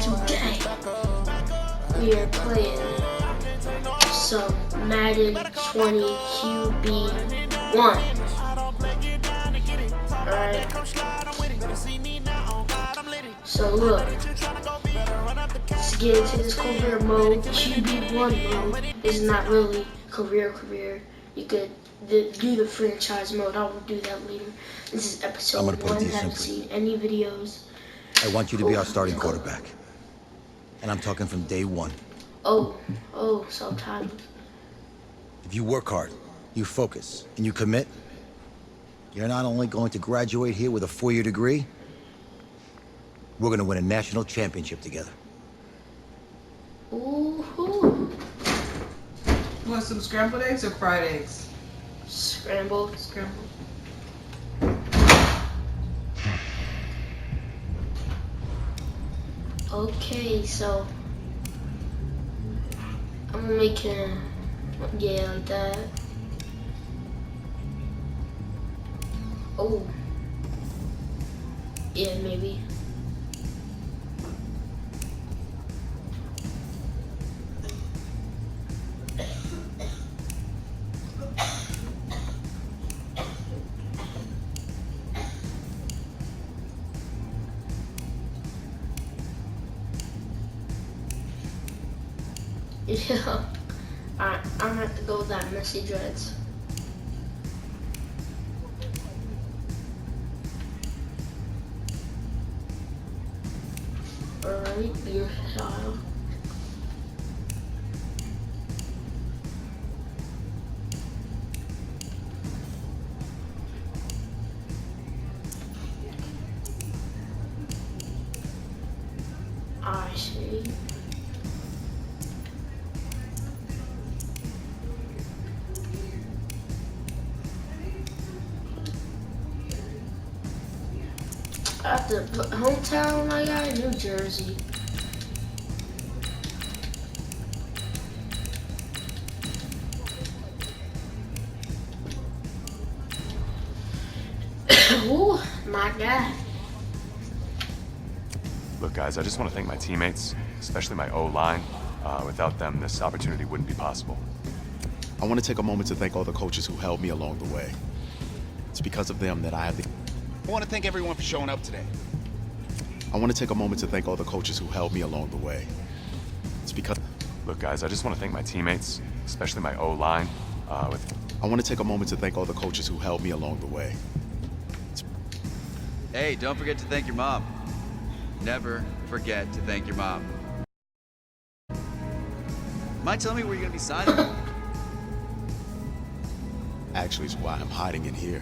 today we are playing some Madden 20 QB1. Alright. So look, let's get into this career mode. QB1 mode is not really career. You could do the franchise mode. I will do that later. This is episode 1. Haven't seen any videos. I want you to be our starting quarterback. And I'm talking from day one. Oh, sometimes. If you work hard, you focus, and you commit, you're not only going to graduate here with a 4-year degree, we're going to win a national championship together. Ooh. You want some scrambled eggs or fried eggs? Scrambled. Okay, so I'm gonna make it, yeah, like that. Oh, yeah, maybe. Yeah, I'm gonna have to go with that messy dreads. Alright, your style. I see. At the hometown, I got New Jersey. Ooh, my God. Look, guys, I just want to thank my teammates, especially my O-line. Without them, this opportunity wouldn't be possible. I want to take a moment to thank all the coaches who held me along the way. It's because of them that I have the... I want to thank everyone for showing up today. I want to take a moment to thank all the coaches who held me along the way. It's because... Look, guys, I just want to thank my teammates, especially my O-line. I want to take a moment to thank all the coaches who held me along the way. Hey, don't forget to thank your mom. Never forget to thank your mom. Mind telling me where you're gonna be signing? Actually, it's why I'm hiding in here.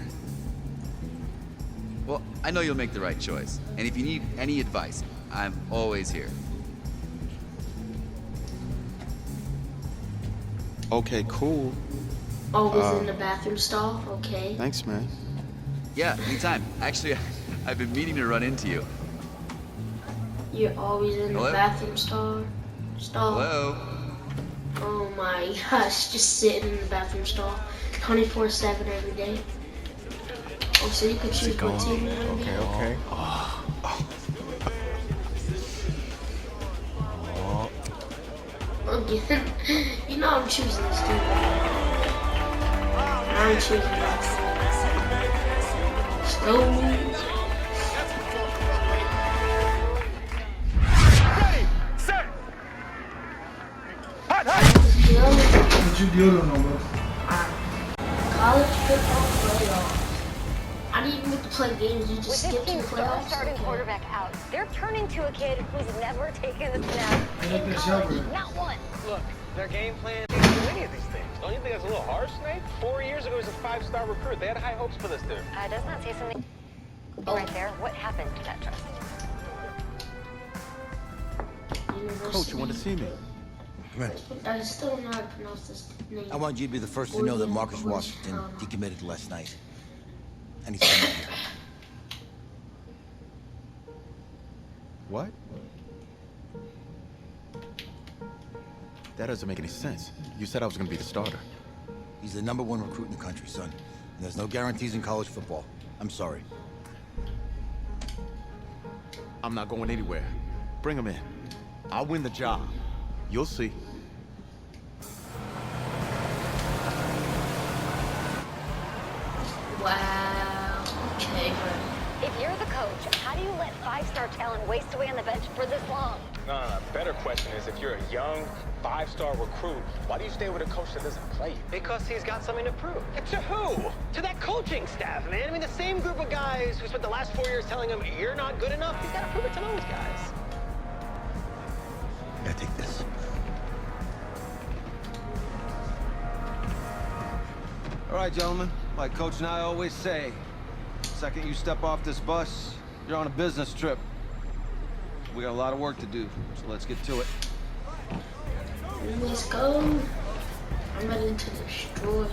Well, I know you'll make the right choice. And if you need any advice, I'm always here. Okay, cool. Always in the bathroom stall, okay. Thanks, man. Yeah, anytime. Actually, I've been meaning to run into you. You're always in the bathroom stall. Hello? Oh my gosh, just sitting in the bathroom stall 24/7 every day. Oh, so you could choose what team you want to be. Okay. Again, you know I'm choosing this team. I'm choosing this. Stones. What you doing over? College football playoffs. I didn't even get to play games. You just With skip this to team's star playoffs. starting quarterback out, they're turning to a kid who's never taken a snap in college. Not one. Look, their game plan can't do any of these things. Don't you think that's a little harsh, Nate? 4 years ago, he was a 5-star recruit. They had high hopes for this dude. Doesn't that say something right there? What happened to that trust? Coach, you want to see me? Come in. I still don't know how to pronounce this name. I want you to be the first to know that Marcus Washington decommitted last night. And he's coming here. What? That doesn't make any sense. You said I was going to be the starter. He's the #1 recruit in the country, son. And there's no guarantees in college football. I'm sorry. I'm not going anywhere. Bring him in. I'll win the job. You'll see. Wow. Okay, bro. If you're the coach, how do you let five-star talent waste away on the bench for this long? No. Better question is, if you're a young, five-star recruit, why do you stay with a coach that doesn't play you? Because he's got something to prove. To who? To that coaching staff, man. I mean, the same group of guys who spent the last 4 years telling him, you're not good enough. He's got to prove it to those guys. Yeah, take this. All right, gentlemen. Like Coach and I always say, second you step off this bus, you're on a business trip. We got a lot of work to do, so let's get to it. Let's go. I'm ready to destroy.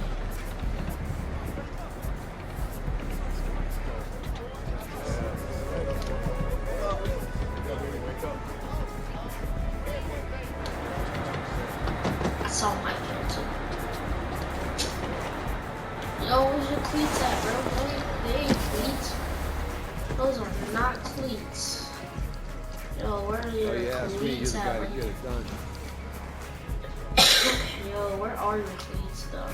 I saw my too. Yo, where's your cleats at, bro? They ain't cleats. Those are not cleats. Yo, where are your cleats at? Like, yo, where are your cleats though?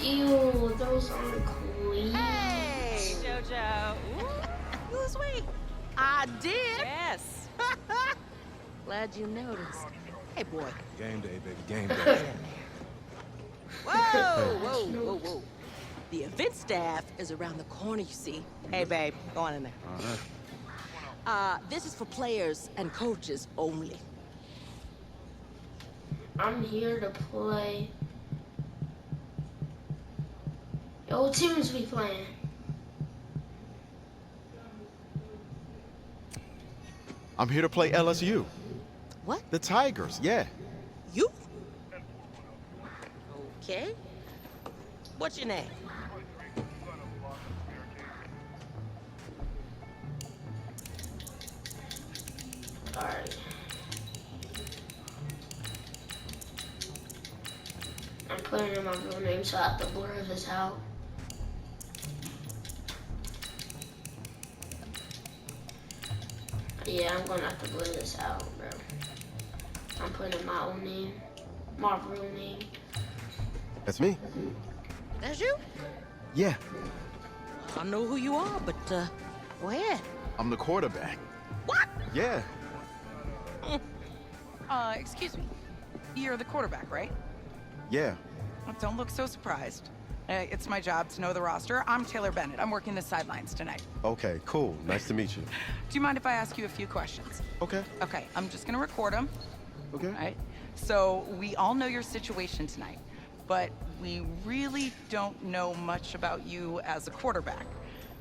Ew, those aren't cleats. Hey, JoJo. Ooh, lose weight. I did. Yes. Glad you noticed. Hey, boy. Game day, baby, game day. Whoa. The event staff is around the corner, you see. Hey, babe, go on in there. This is for players and coaches only. I'm here to play. Yo, what teams we playing? I'm here to play LSU. What? The Tigers, yeah. You? Okay. What's your name? Alright. I'm putting in my real name so I have to blur this out. Yeah, I'm gonna have to blur this out, bro. I'm putting in my own name, my real name. That's me. That's you? Yeah, I don't know who you are, but, go ahead. I'm the quarterback. What? Yeah. Excuse me. You're the quarterback, right? Yeah. Well, don't look so surprised. It's my job to know the roster. I'm Taylor Bennett. I'm working the sidelines tonight. Okay, cool. Nice to meet you. Do you mind if I ask you a few questions? Okay. Okay, I'm just gonna record them. Okay. All right? So, we all know your situation tonight, but we really don't know much about you as a quarterback.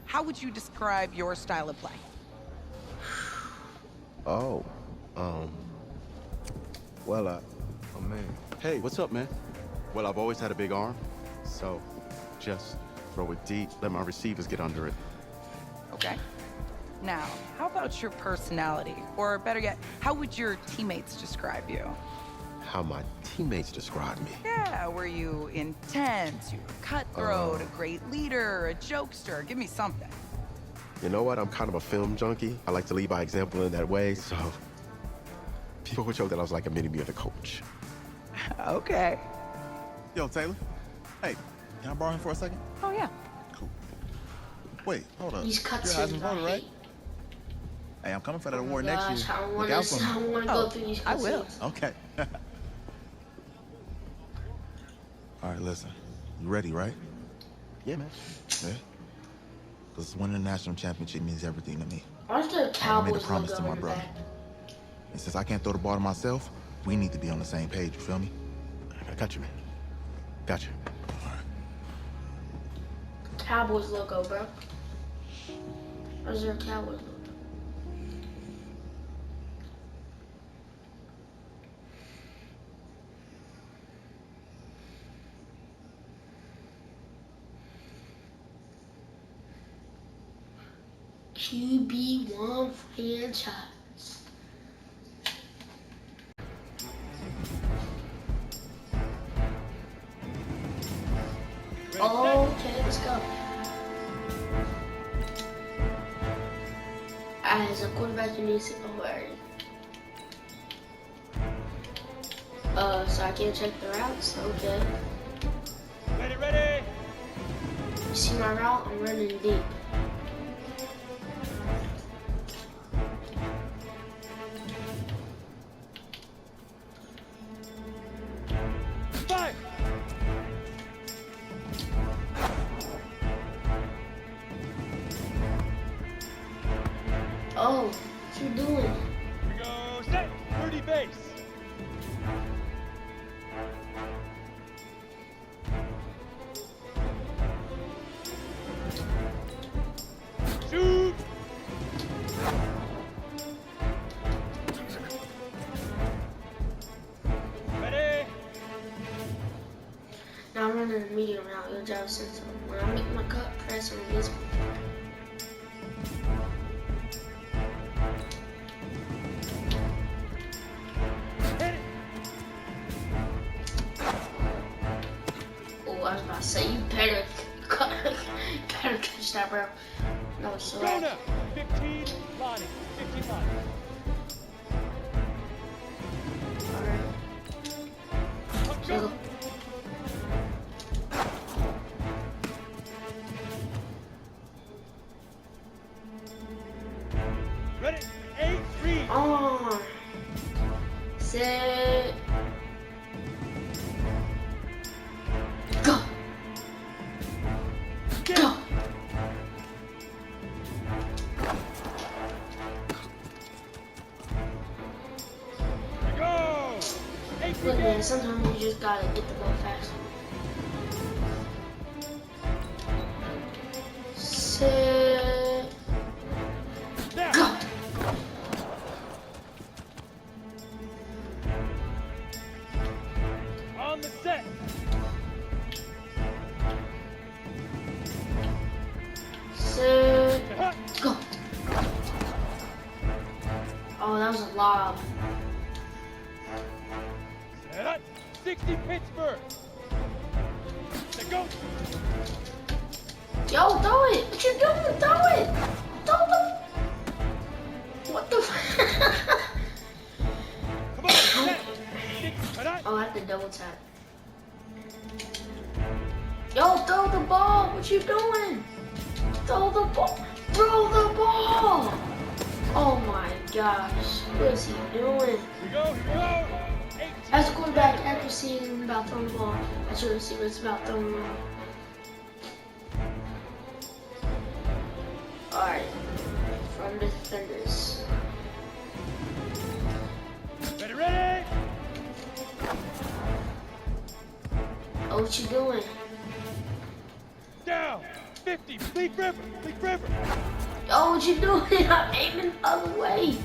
How would you describe your style of play? Oh, well, oh man. Hey, what's up, man? Well, I've always had a big arm, so just throw it deep, let my receivers get under it. Okay. Now, how about your personality? Or better yet, how would your teammates describe you? How my teammates describe me. Yeah, were you intense, you were cutthroat, a great leader, a jokester? Give me something. You know what? I'm kind of a film junkie. I like to lead by example in that way, so people would joke that I was like a mini-me of the coach. Okay. Yo, Taylor. Hey, can I borrow him for a second? Oh, yeah. Cool. Wait, hold up. These cuts You're Heisman voter, right? Hey, I'm coming for that award next year. I Look out for me. wanna go through these I will. cuts. Okay. All right, listen. You ready, right? Yeah, man. Yeah. Because winning the national championship means everything to me. Why's the I made Cowboys a promise logo to my on the brother. back? And since I can't throw the ball to myself, we need to be on the same page, you feel me? I got you, man. Got you. Cowboys logo, bro. Where's their Cowboys logo? QB1 franchise. Okay, let's go. As a quarterback, you need to. Oh, alright. So I can't check the routes? Okay. Ready, ready! You see my route? I'm running deep. Five! Oh, what you doing? Here we go, set! 30 base! Shoot! Ready? Now I'm running a medium route. Your job sensible. When I make my cut, press and release. Hit it! Oh, I was about to say, you better catch that, bro. No, so. Go now! 15 lining. 15 lining. Alright. Go! Go. Ready? 8, 3. On. Set. Go. Go. Go! 8, 3, Look, go! man, sometimes you just gotta get the ball fast. Set. Now! Go. On the set! Set. Huh? Go. Oh, that was a lob. Set up! 60 Pittsburgh! Set go! Yo, throw it! What you doing? Throw it! Throw the... What the Come on, set! 6, cut out! Oh, I have to double tap. Yo, throw the ball! What you doing? Throw the ball! Throw the ball! Oh my gosh. What is he doing? Here we go, here we go! 18. As a quarterback, accuracy isn't about throwing the ball. As a receiver, it's about throwing the ball. Alright. From the defenders. Ready, ready! Oh, what you doing? Down! 50, Bleak River, Bleak River! Oh, what you doing? I'm aiming the other way.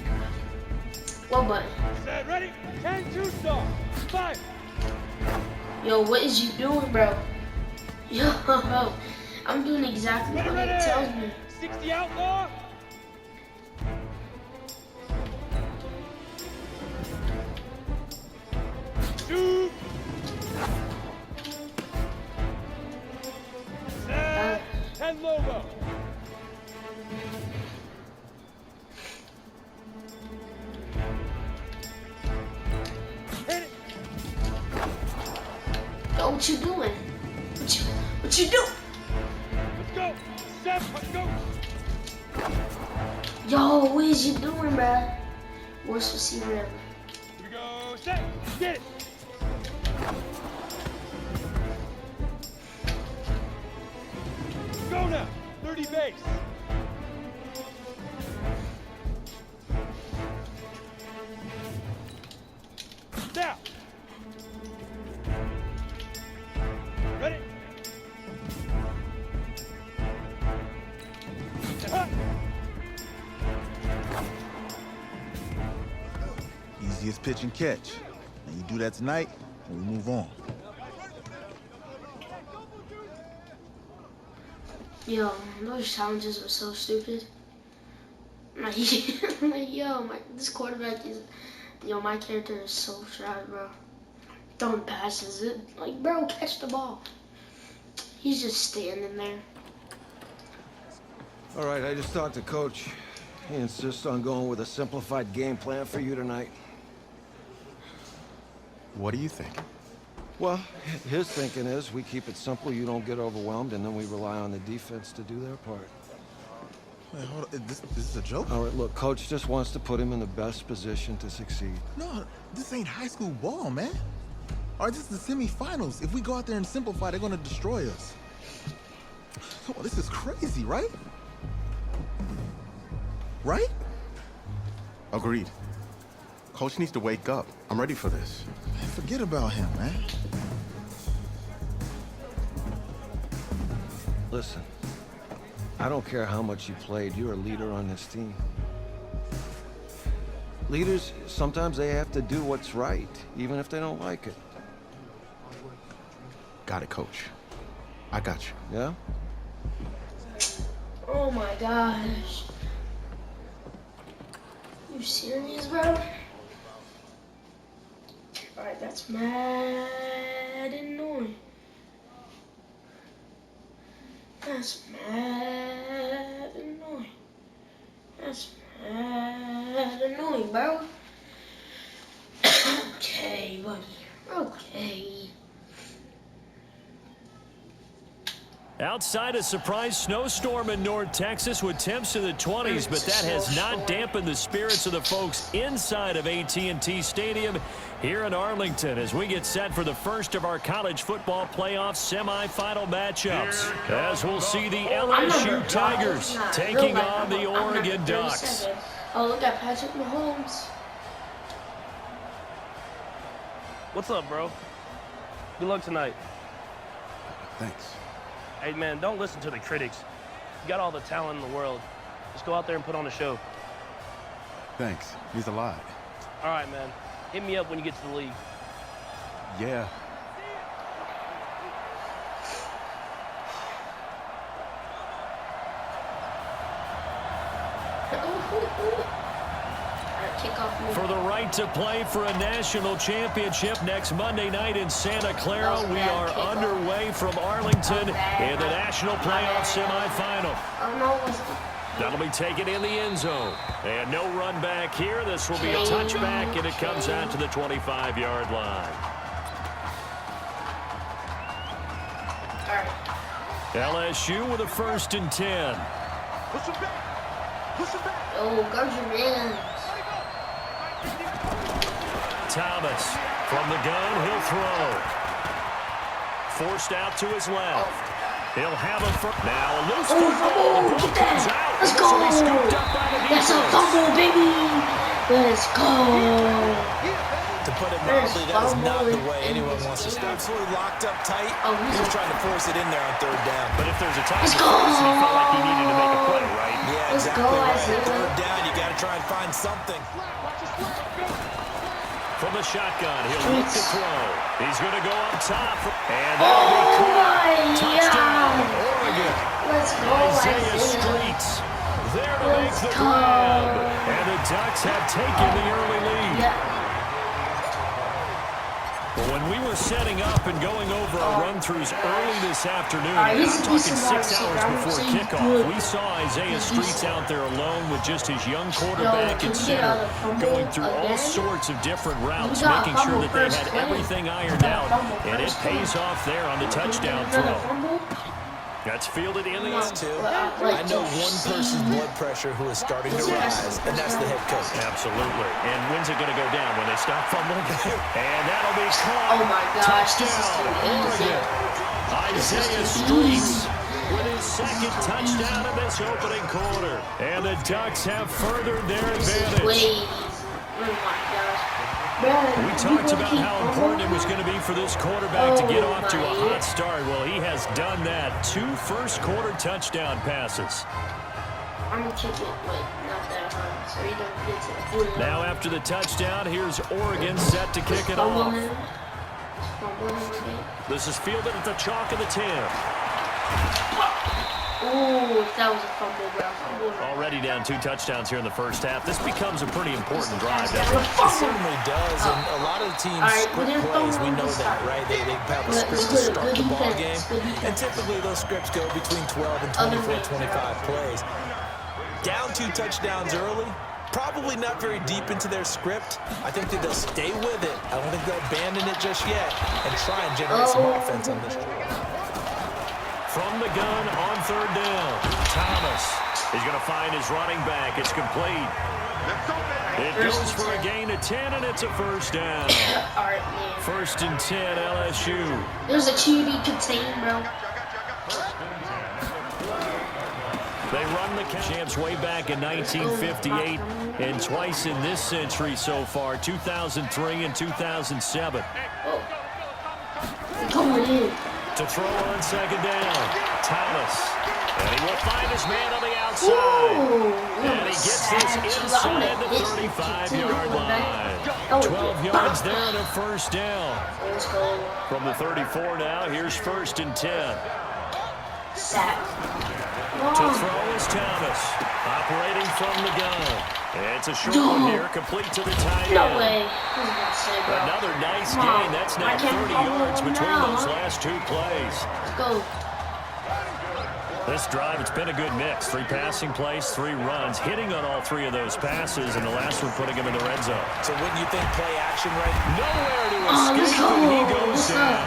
What button? Set, ready? 10, 2 star! 5! Yo, what is you doing, bro? Yo, I'm doing exactly Ready, what ready! it tells me. 60 outlaw! Shoot! Set! 10 logo! Hit it! Yo, what you doing? What you doing? Let's go! 7, let's go! Yo, what is you doing, bro? Worst receiver ever. Here we go, set! Get it! Go now! 30 base! Now! Ready? Huh. Easiest pitch and catch. And you do that tonight, and we move on. Yo, those challenges were so stupid. Like, this quarterback is, my character is so shy, bro. Throwing passes, like, bro, catch the ball. He's just standing there. All right, I just talked to Coach. He insists on going with a simplified game plan for you tonight. What do you think? Well, his thinking is we keep it simple, you don't get overwhelmed, and then we rely on the defense to do their part. Wait, hold on. This is a joke? All right, look, Coach just wants to put him in the best position to succeed. No, this ain't high school ball, man. All right, this is the semifinals. If we go out there and simplify, they're gonna destroy us. Come on, this is crazy, right? Right? Agreed. Coach needs to wake up. I'm ready for this. Man, forget about him, man. Listen, I don't care how much you played, you're a leader on this team. Leaders, sometimes they have to do what's right, even if they don't like it. Got it, Coach. I got you. Yeah? Oh my gosh. You serious, bro? Alright, that's mad annoying. That's mad annoying. That's mad annoying, bro. Okay, buddy. Okay. Outside, a surprise snowstorm in North Texas with temps in the 20s, but that has not dampened the spirits of the folks inside of AT&T Stadium here in Arlington as we get set for the first of our college football playoff semifinal matchups. As we'll see the LSU Tigers taking on the Oregon Ducks. Oh, look at Patrick Mahomes. What's up, bro? Good luck tonight. Thanks. Hey, man, don't listen to the critics. You got all the talent in the world. Just go out there and put on a show. Thanks. Means a lot. All right, man. Hit me up when you get to the league. Yeah. For the right to play for a national championship next Monday night in Santa Clara, we are underway from Arlington in the national playoff semifinal. That'll be taken in the end zone. And no run back here. This will be a touchback, and it comes out to the 25-yard line. LSU with a 1st and 10. Oh, go Rams. Thomas from the gun, he'll throw. Forced out to his left. He'll have a now a loose football. Look at that. Let's go. That's a fumble, baby. Let's go. To put it mildly, that is not the way anyone wants to start. Absolutely locked up tight. He was trying to force it in there on 3rd down. But if there's a time to force it, he felt like he needed to make a play, right? Yeah, exactly. 3rd down, you got to try and find something. From the shotgun, he'll look to throw. He's going to go up top. And that'll be caught. Touchdown, Oregon. Let's go, Isaiah Streets there to make the grab. And the Ducks have taken the early lead. But when we were setting up and going over our run-throughs early this afternoon, I'm talking 6 hours before kickoff, we saw Isaiah Streets out there alone with just his young quarterback and center going through all sorts of different routes, making sure that they had everything ironed out, and it pays off there on the touchdown throw. That's fielded in the end. I know one person's blood pressure who is starting to rise, and that's the head coach. Absolutely. And when's it going to go down? When they stop fumbling? And that'll be caught. Oh my gosh, touchdown, Oregon. Isaiah Streets with his 2nd touchdown in this opening quarter. And the Ducks have furthered their advantage. Oh my gosh. We talked about how important it was going to be for this quarterback to get off to a hot start. Well, he has done that. 2 first-quarter touchdown passes. I'm going to kick it, but not that hard, so he don't get to it. Now, after the touchdown, here's Oregon set to kick it off. This is fielded at the chalk of the 10. Ooh, that was a fumble, bro. Already down 2 touchdowns here in the first half. This becomes a pretty important drive, doesn't it? It certainly does, and a lot of the teams script plays, we know that, right? They have a script to start the ball game, and typically those scripts go between 12 and 24, 25 plays. Down 2 touchdowns early, probably not very deep into their script. I think that they'll stay with it. I don't think they'll abandon it just yet and try and generate some offense on this drive. From the gun on third down, Thomas is going to find his running back. It's complete. It goes for a gain of 10, and it's a first down. First and 10, LSU. There's a QB contain, bro. They run the champs way back in 1958 and twice in this century so far, 2003 and 2007. To throw on second down, Thomas. And he will find his man on the outside. And he gets this inside the 35-yard line. 12 yards there and a first down. From the 34 now, here's first and 10. Sack. To throw is Thomas, operating from the gun. It's a short one here, complete to the tight end. No way. Another nice gain. That's now 30 yards between those last two plays. Let's go. This drive, it's been a good mix. 3 passing plays, 3 runs, hitting on all 3 of those passes, and the last one putting him in the red zone. So wouldn't you think play action right? Nowhere to escape, and he goes down.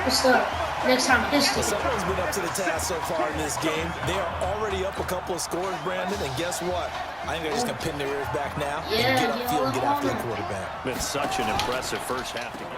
What's up? Next time, history. Someone's been up to the task so far in this game. They are already up a couple of scores, Brandon, and guess what? I think they're just going to pin their ears back now and get upfield and get after the quarterback. Been such an impressive first half to get.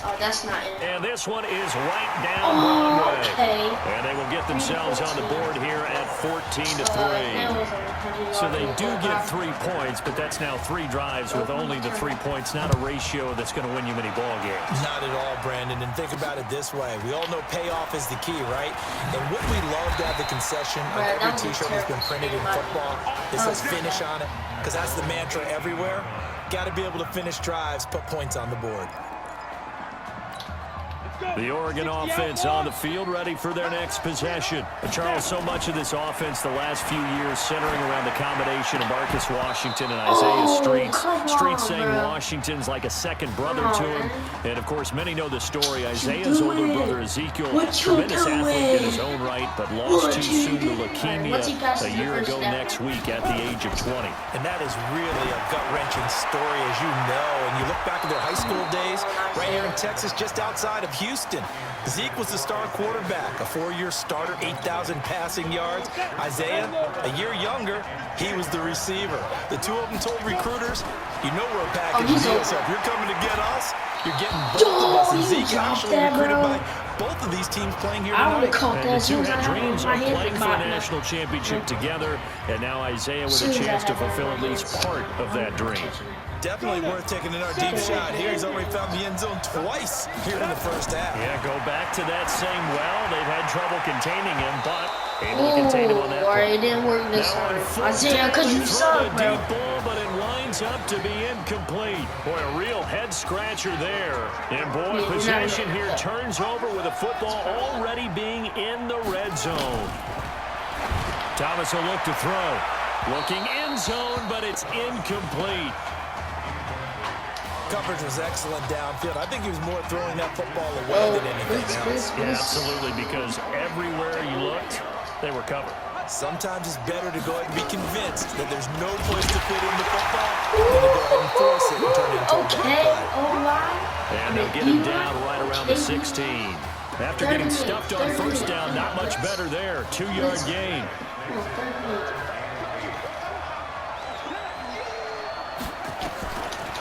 Oh, that's not it. And this one is right down Broadway. Okay. And they will get themselves on the board here at 14-3. So they do get 3 points, but that's now 3 drives with only the 3 points, not a ratio that's going to win you many ball games. Not at all, Brandon. And think about it this way. We all know payoff is the key, right? And what we love to have the concession on every T-shirt that's been printed in football. It says finish on it, because that's the mantra everywhere. Got to be able to finish drives, put points on the board. The Oregon offense on the field, ready for their next possession. Charles, so much of this offense the last few years centering around the combination of Marcus Washington and Isaiah Streets. Streets saying Washington's like a second brother to him. And, of course, many know the story. Isaiah's older brother, Ezekiel, tremendous athlete in his own right, but lost too soon to leukemia a year ago next week at the age of 20. And that is really a gut-wrenching story, as you know. And you look back at their high school days, right here in Texas, just outside of Houston. Zeke was the star quarterback, a 4-year starter, 8,000 passing yards. Isaiah, a year younger, he was the receiver. The two of them told recruiters, you know we're a package deal, so if you're coming to get us, you're getting both of us. And Zeke actually recruited by both of these teams playing here tonight. And the two had dreams of playing for a national championship together, and now Isaiah with a chance to fulfill at least part of that dream. Definitely worth taking in our deep shot here. He's already found the end zone twice here in the first half. Yeah, go back to that same well. They've had trouble containing him, but able to contain him on that play. It didn't work this time. Isaiah, because you suck, bro. Deep ball, but it winds up to be incomplete. Boy, a real head-scratcher there. And, boy, possession here turns over with a football already being in the red zone. Thomas will look to throw. Looking end zone, but it's incomplete. Coverage was excellent downfield. I think he was more throwing that football away than anything else. Yeah, absolutely, because everywhere you looked, they were covered. Sometimes it's better to go ahead and be convinced that there's no place to fit in the football than to go ahead and force it and turn it into a bad play. And they'll get him down right around the 16. After getting stuffed on first down, not much better there. 2-yard gain.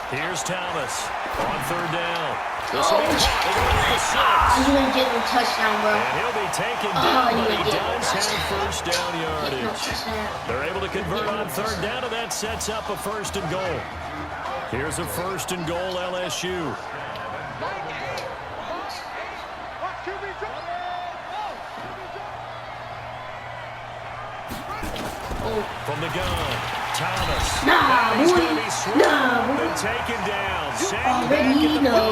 Here's Thomas on third down. This will be caught. You didn't get the touchdown, bro. And he'll be taken down, but he does have first down yardage. They're able to convert on third down, and that sets up a first and goal. Here's a first and goal, LSU. From the gun, Thomas. Nah, he's boy. going to be swept and taken down. Already know.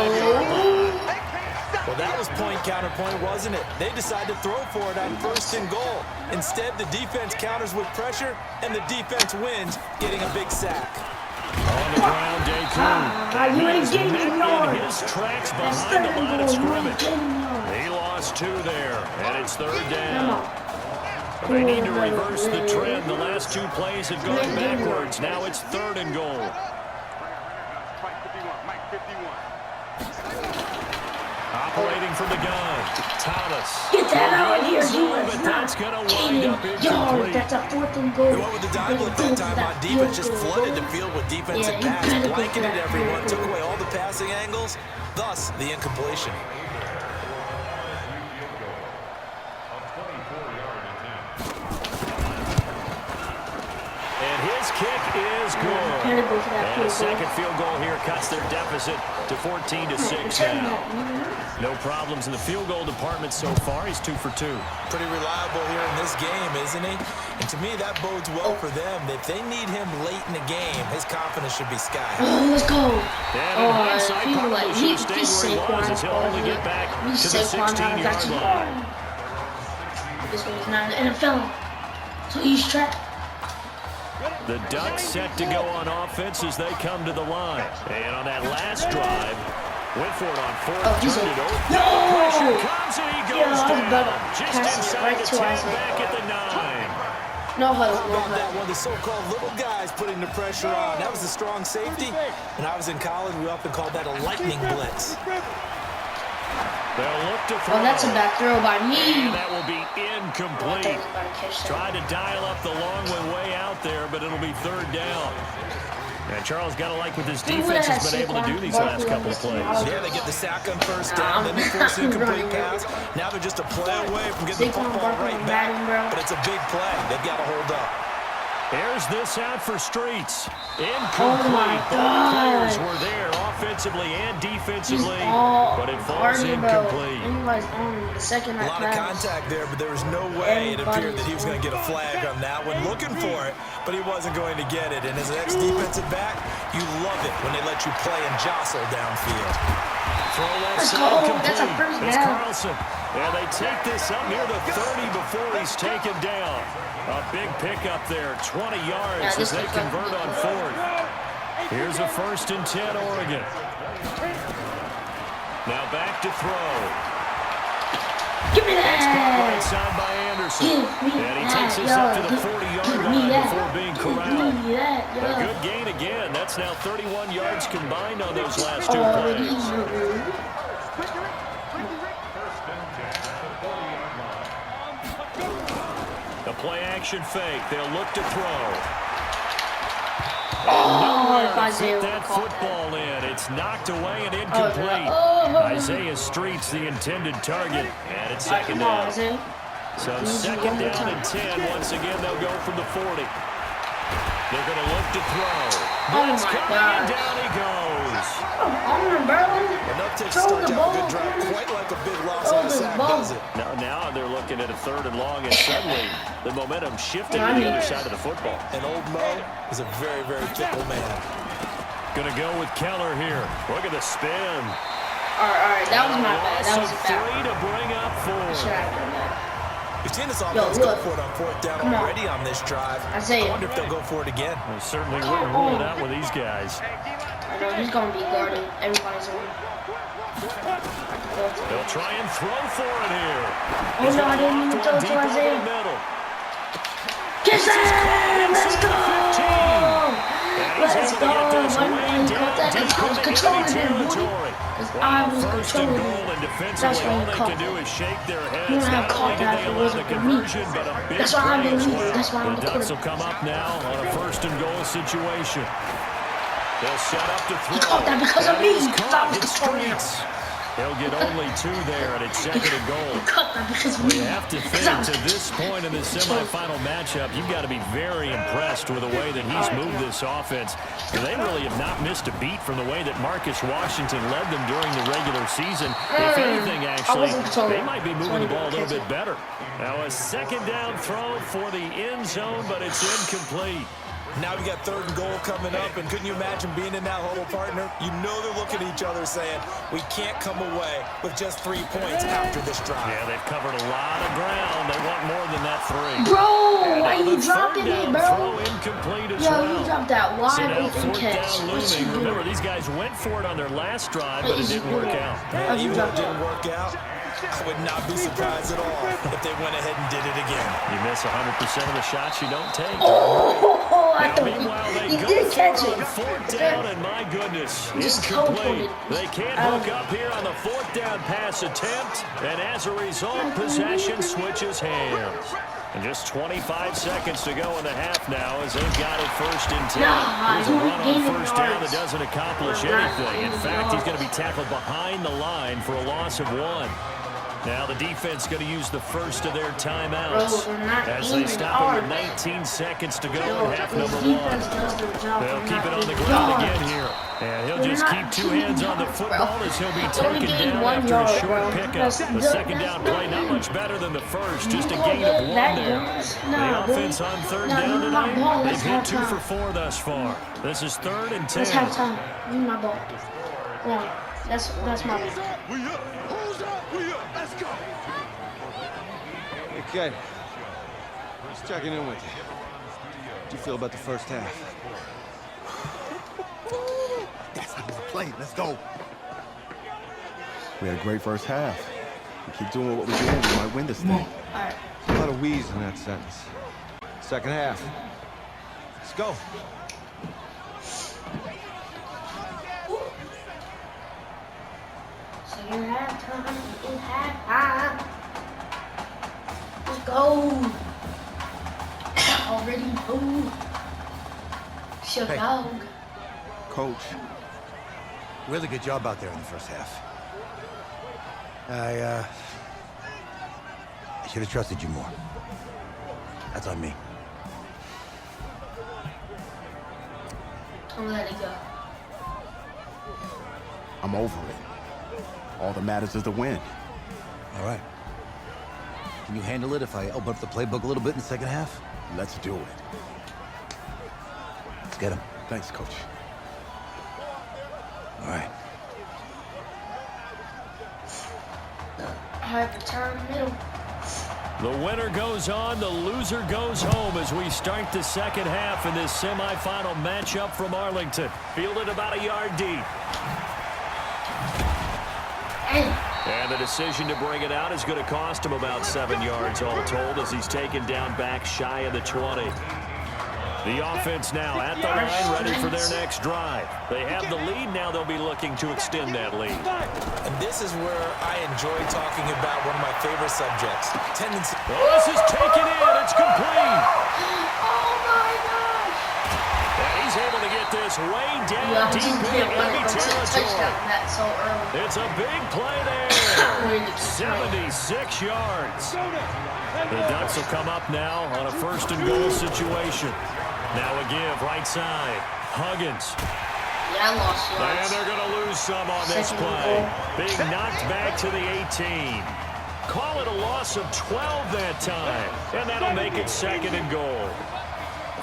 Well, that was point counterpoint, wasn't it? They decided to throw for it on first and goal. Instead, the defense counters with pressure, and the defense wins, getting a big sack. On the ground, Deku. He's met in his tracks behind the line of scrimmage. He lost 2 there, and it's third down. They need to reverse the trend. The last two plays have gone backwards. Now it's 3rd and goal. Operating from the gun, Thomas. Get that out of here, but that's going to wind up incomplete. That's a 4th and goal. They went with the dive look that time on defense, just flooded the field with defensive pass, blanketed everyone, took away all the passing angles, thus the incompletion. And his kick is good. And a second field goal here cuts their deficit to 14-6 now. No problems in the field goal department so far. He's 2 for 2. Pretty reliable here in this game, isn't he? And to me, that bodes well for them. If they need him late in the game, his confidence should be sky high. Oh, let's go. And in hindsight, probably should have stayed where he was, as he'll only get back to the 16-yard line. This one is not an NFL, so he's trapped. The Ducks set to go on offense as they come to the line. And on that last drive, went for it on 4th, turned it over. No! Pressure comes and he goes down. Just inside the 10, back at the 9. No huddle, no That huddle. one, the so-called little guys putting the pressure on. That was a strong safety. When I was in college, we often called that a lightning blitz. They'll look to throw. Oh, that's a back throw by me. And that will be incomplete. Tried to dial up the long one way out there, but it'll be 3rd down. And Charles got to like what this defense has been able to do these last couple of plays. Yeah, they get the sack on 1st down, then they force an incomplete pass. Now they're just a play away from getting the football right back. But it's a big play. They've got to hold up. Here's this out for Streets. Incomplete. Oh my Both players God. were there offensively and defensively, but it falls Army, incomplete. Anybody's on the second A lot of contact there, but there was no way it appeared that he was going to get a flag on that one. Looking for it, but he wasn't going to get it. And as an ex-defensive back, you love it when they let you play and jostle downfield. Throw left Let's side go. complete. That's a first It's down. Carlson. And they take this up near the 30 before he's taken down. A big pickup there, 20 yards as they convert on 4th. Here's a 1st and 10, Oregon. Now back to throw. Give me That's caught that. right side by Anderson. Give me And he that, takes us yo. up to the Give 40-yard me line that. before being corralled. Give me that, yo. A good gain again. That's now 31 yards combined on those last 2 plays. The play action fake. They'll look to throw. And nowhere to fit that football in. It's knocked away and incomplete. Isaiah Streets, the intended target. And it's 2nd down. So 2nd down and 10. Once again, they'll go from the 40. They're going to look to throw. Oh my God. And down he goes. Enough to start out a good drive, quite like a big loss on a sack, does it? Now they're looking at a 3rd and long, and suddenly the momentum shifted to the other side of the football. And old Mo is a very, very fickle man. Gonna go with Keller here. Look at the spin. All right, that was my bad. That was a bad 3 to bring up 4. Should have done that. We've seen this offense go for it on 4th down already on this drive. I wonder if they'll go for it again. They certainly wouldn't rule it out with these guys. I know he's gonna be guarded. Everybody's on. They'll try and throw for it here. Oh no, I didn't even throw to Isaiah. Get that! Let's go! Let's go! When he caught that, I was controlling him, Woody. I was controlling him. That's why he caught that. He wouldn't have caught that if it wasn't for me. That's why I'm the leader. That's why I'm the The Ducks will quarterback. come up now on a 1st and goal situation. They'll set up to throw. He caught that because of me. That is Because I was caught. controlling him. He'll get only 2 there, and it's 2nd and goal. He caught that because of We me. have to think to this point in the semifinal matchup, you've got to be very impressed with the way that he's moved this offense. And they really have not missed a beat from the way that Marcus Washington led them during the regular season. If anything, actually, they might be moving the ball a little bit better. Now a 2nd down throw for the end zone, but it's incomplete. Now we got 3rd and goal coming up, and couldn't you imagine being in that huddle, partner? You know they're looking at each other saying, we can't come away with just 3 points after this drive. Yeah, they've covered a lot of ground. They want more than that 3. Bro, And why you the dropping 3rd it, down bro? throw incomplete as Yo, well. you dropped that So wide now open 4th catch. down What you looming. Remember, doing? these guys went for it on their last drive, but it didn't work out. How'd you Even though drop it didn't that? work out, I would not be surprised at all if they went ahead and did it again. You miss 100% of the shots you don't take. I Now, meanwhile, they he go did catch for it. on fourth down, and my goodness, Just incomplete. teleported. They can't hook up here on the fourth down pass attempt, and as a result, possession switches hands. And just 25 seconds to go in the half now as they've got it 1st and 10. Here's a run on first down that doesn't accomplish anything. In fact, he's going to be tackled behind the line for a loss of 1. Now the defense going to use the first of their timeouts as they stop it with 19 seconds to go in half number 1. They'll keep it on the ground again here. And he'll just keep 2 hands on the football as he'll be taken down after a short pickup. The second down play not much better than the first, just a gain of 1 there. The offense on 3rd down tonight, they've hit 2 for 4 thus far. This is 3rd and 10. Let's have time. Give me my ball. Yeah, that's my ball. Let's go. Okay. Just checking in with you. How'd you feel about the first half? That's how we play. Let's go. We had a great first half. We keep doing what we're doing, we might win this thing. A lot of wheeze in that sentence. Second half. Let's go. So you have time. You have time. Let's go. Already know. Shut dog. Coach, really good job out there in the first half. I should have trusted you more. That's on me. Don't let it go. I'm over it. All that matters is the win. All right. Can you handle it if I open up the playbook a little bit in the second half? Let's do it. Let's get him. Thanks, Coach. All right. I have to turn middle. The winner goes on, the loser goes home as we start the second half in this semifinal matchup from Arlington. Fielded about a yard deep. And the decision to bring it out is going to cost him about 7 yards all told as he's taken down back shy of the 20. The offense now at the line, ready for their next drive. They have the lead, now they'll be looking to extend that lead. And this is where I enjoy talking about one of my favorite subjects. Tendency. Well, this is taken in, it's complete. Oh my gosh. And he's able to get this way down deep in enemy territory. It's a big play there. 76 yards. The Ducks will come up now on a 1st and goal situation. Now a give, right side. Huggins. Yeah, I lost yards. And they're going to lose some on this play. Being knocked back to the 18. Call it a loss of 12 that time. And that'll make it 2nd and goal.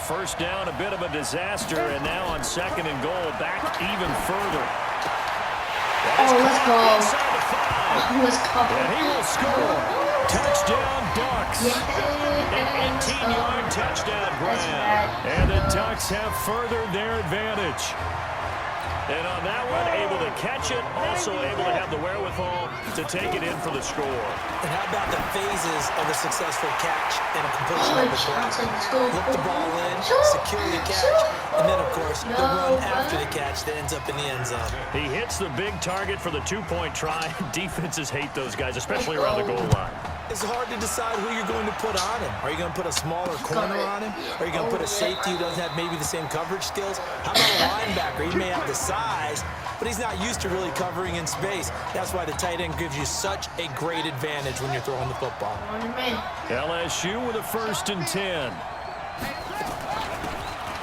First down, a bit of a disaster, and now on 2nd and goal, back even further. Oh, let's go. Let's go. And he will score. Touchdown, Ducks. An 18-yard touchdown grab. And the Ducks have furthered their advantage. And on that one, able to catch it, also able to have the wherewithal to take it in for the score. And how about the phases of a successful catch and a completion of the ball? Look the ball in, secure the catch, and then, of course, the run after the catch that ends up in the end zone. He hits the big target for the 2-point try. Defenses hate those guys, especially around the goal line. It's hard to decide who you're going to put on him. Are you going to put a smaller corner on him? Are you going to put a safety who doesn't have maybe the same coverage skills? How about a linebacker? He may have the size, but he's not used to really covering in space. That's why the tight end gives you such a great advantage when you're throwing the football. LSU with a 1st and 10.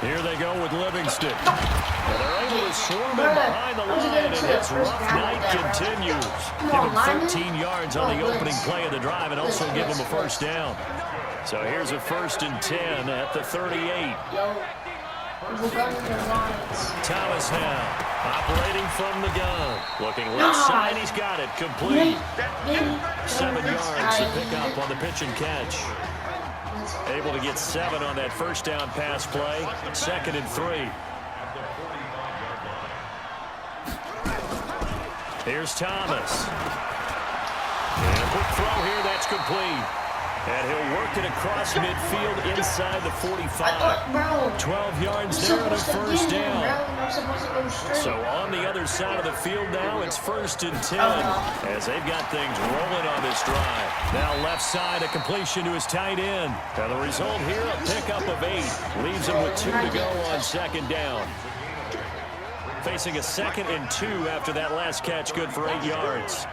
Here they go with Livingston. And they're able to swarm him behind the line, and his rough night continues. Give him 13 yards on the opening play of the drive and also give him a 1st down. So here's a 1st and 10 at the 38. Thomas now operating from the gun. Looking left side, he's got it. Complete. 7 yards to pick up on the pitch and catch. Able to get 7 on that 1st down pass play. 2nd and 3. Here's Thomas. And quick throw here. That's complete. And he'll work it across midfield inside the 45. 12 yards there and a first down. So on the other side of the field now, it's 1st and 10 as they've got things rolling on this drive. Now left side, a completion to his tight end. And the result here, a pickup of 8. Leaves him with 2 to go on 2nd down. Facing a 2nd and 2 after that last catch, good for 8 yards.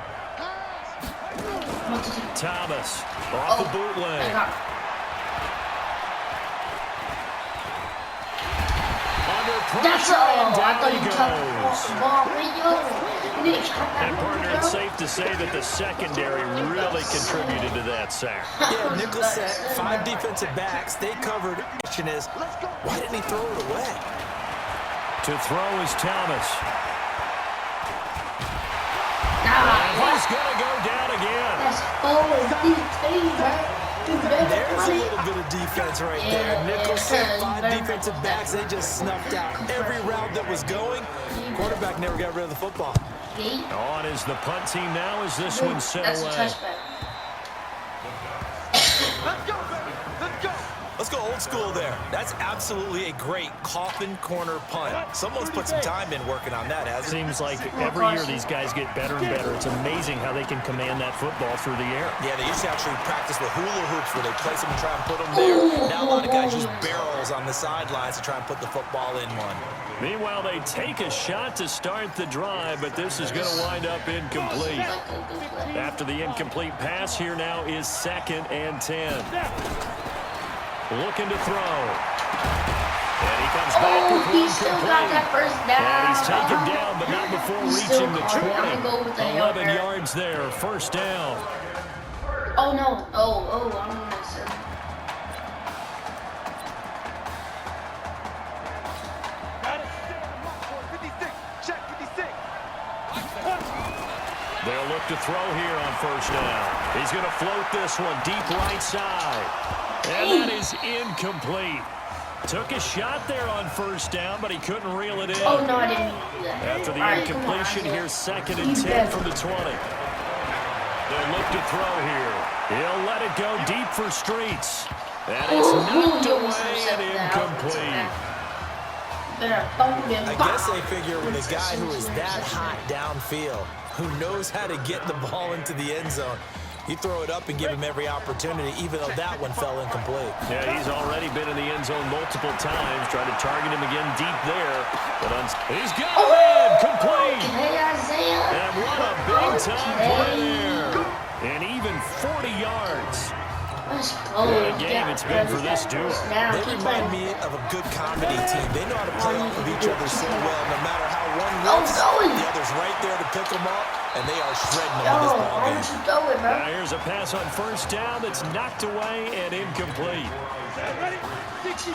Thomas off the bootleg. Under pressure, and down he goes. And partner, it's safe to say that the secondary really contributed to that sack. Yeah, nickel set, 5 defensive backs. They covered. Question is, why didn't he throw it away? To throw is Thomas. He's going to go down again. There's a little bit of defense right there. Nickel set, 5 defensive backs. They just snuffed out every route that was going. Quarterback never got rid of the football. On is the punt team now as this one's sent away. Let's go old school there. That's absolutely a great coffin corner punt. Someone's put some time in working on that, hasn't it? Seems like every year these guys get better and better. It's amazing how they can command that football through the air. Yeah, they used to actually practice with hula hoops where they place them and try and put them there. Now a lot of guys use barrels on the sidelines to try and put the football in one. Meanwhile, they take a shot to start the drive, but this is going to wind up incomplete. After the incomplete pass, here now is 2nd and 10. Looking to throw. And he comes back with he still got that first down. And he's taken down, but not before reaching the 20. 11 yards there, 1st down. Oh, no. Oh, I'm going to say. They'll look to throw here on 1st down. He's going to float this one deep right side. And that is incomplete. Took a shot there on 1st down, but he couldn't reel it in. Oh, no, I didn't do that. After the incompletion, here's 2nd and 10 from the 20. They'll look to throw here. He'll let it go deep for Streets. And it's knocked away and incomplete. I guess they figure with a guy who is that hot downfield, who knows how to get the ball into the end zone, you throw it up and give him every opportunity, even though that one fell incomplete. Yeah, he's already been in the end zone multiple times, trying to target him again deep there. But he's got it in, complete. And what a big-time play there. And even 40 yards. What a game it's been for this duo. They remind me of a good comedy team. They know how to play off of each other so well. No matter how one looks, the other's right there to pick them up, and they are shredding them in this ball game. Now here's a pass on 1st down that's knocked away and incomplete.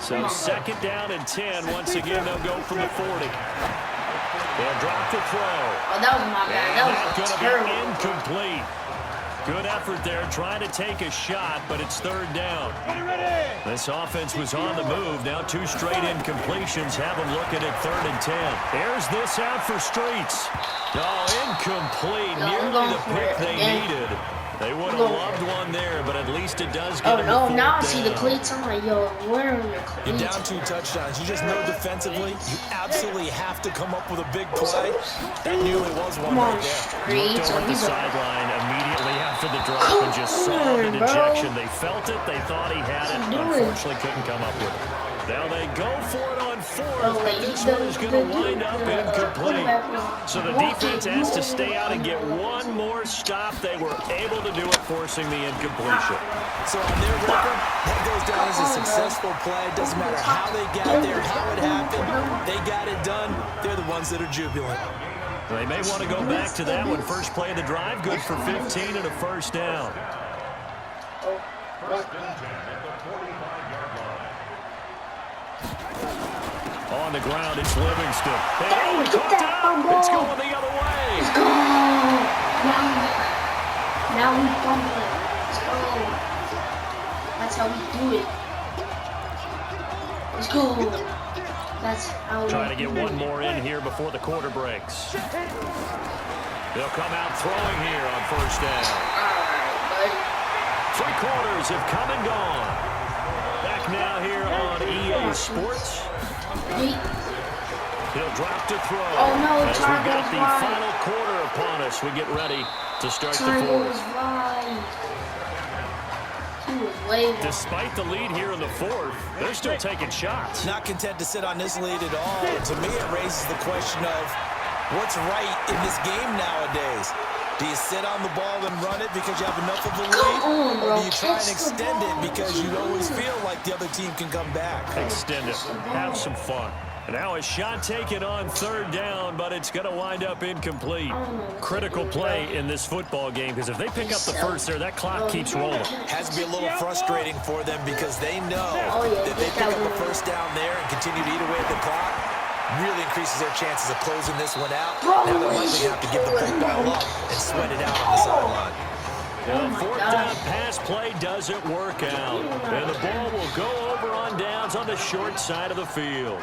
So 2nd down and 10. Once again, they'll go from the 40. They'll drop the throw. Oh, that was my bad. That was terrible. Incomplete. Good effort there, trying to take a shot, but it's 3rd down. This offense was on the move. Now 2 straight incompletions have them looking at 3rd and 10. There's this out for Streets. Oh, incomplete. Nearly the pick they needed. They would have loved one there, but at least it does get them Oh, no, now I see the cleats. I'm like, yo, where are your cleats? You're down 2 touchdowns. You just know defensively, you absolutely have to come up with a big play. That nearly was one right there. Looked over the sideline immediately after the drop and just saw the dejection. They felt it. They thought he had it. Unfortunately, couldn't come up with it. Now they go for it on 4th, but this one is going to wind up incomplete. So the defense has to stay out and get one more stop. They were able to do it, forcing the incompletion. So on their record, that goes down as a successful play. It doesn't matter how they got there, how it happened. They got it done. They're the ones that are jubilant. They may want to go back to that one. First play of the drive, good for 15 and a 1st down. On the ground, it's Livingston. It's going the other way. Let's go. Now we fumble it. Let's go. That's how we do it. Let's go. That's how we Trying to get one more in here before the quarter breaks. They'll come out throwing here on 1st down. Three quarters have come and gone. Back now here on EA Sports. He'll drop to throw. Oh no, as we Target got was the right. final quarter upon us. We get ready to start the Target fourth. was right. He was way wrong. Despite the lead here in the fourth, they're still taking shots. Not content to sit on this lead at all. To me, it raises the question of what's right in this game nowadays. Do you sit on the ball and run it because you have enough of a lead? Or do you try and extend it because you always feel like the other team can come back? Extend it. Have some fun. Now a shot taken on third down, but it's going to wind up incomplete. Critical play in this football game, because if they pick up the first there, that clock keeps rolling. Has to be a little frustrating for them because they know that they pick up a first down there and continue to eat away at the clock. Really increases their chances of closing this one out. Now they're likely to have to give the football up and sweat it out on the sideline. The fourth down pass play doesn't work out. And the ball will go over on downs on the short side of the field.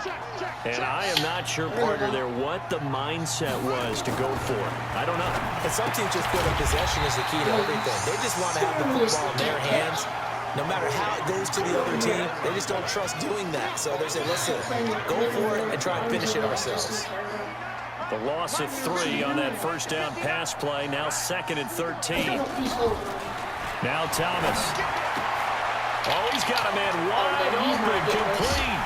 And I am not sure, partner, there what the mindset was to go for it. I don't know. And some teams just feel that possession is the key to everything. They just want to have the football in their hands. No matter how it goes to the other team, they just don't trust doing that. So they say, listen, go for it and try and finish it ourselves. The loss of 3 on that first down pass play. Now 2nd and 13. Now Thomas. Oh, he's got a man wide open, complete.